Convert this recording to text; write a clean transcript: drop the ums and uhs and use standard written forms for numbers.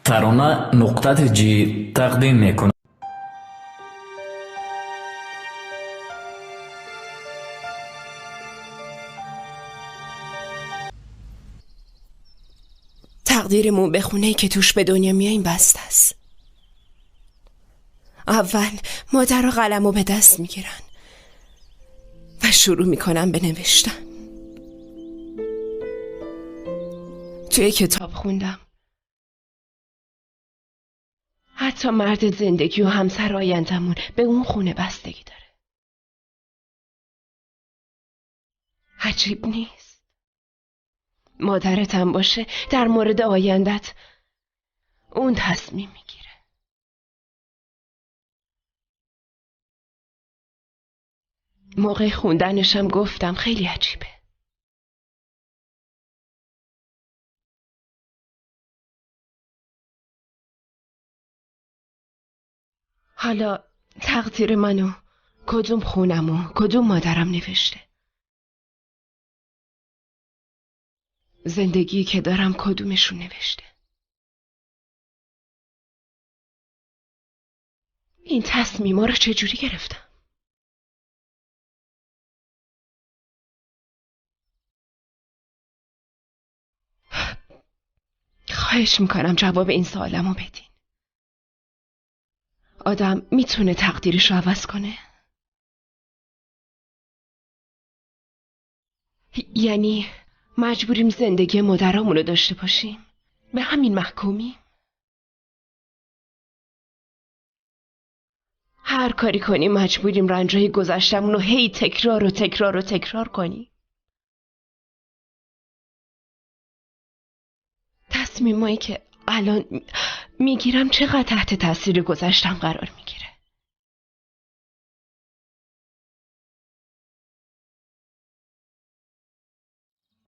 ترانه نقطه جی تقدیم میکنه. تقدیرمون به خونه‌ای که توش به دنیا میاییم بسته است. اول مادر و قلمو به دست میگیرن و شروع میکنن به نوشتن. توی کتاب خوندم حتی مرد زندگی و همسر آیندمون به اون خونه بستگی داره. عجیب نیست؟ مادرت هم باشه در مورد آیندت اون تصمیم میگیره. موقع خوندنشم گفتم خیلی عجیبه. حالا تقدیر منو کدوم خونمو کدوم مادرم نوشته؟ زندگی که دارم کدومشون نوشته؟ این تصمیما رو چجوری گرفتم؟ خواهش میکنم جواب این سوالمو بدین. آدم میتونه تقدیرش رو عوض کنه؟ یعنی مجبوریم زندگی مادرامونو داشته باشیم؟ به همین محکومی؟ هر کاری کنیم مجبوریم رنجای گذشتمون رو هی تکرار و تکرار و تکرار کنیم؟ تصمیمایی که الان میگیرم چقدر تحت تاثیر گذشتم قرار میگیره؟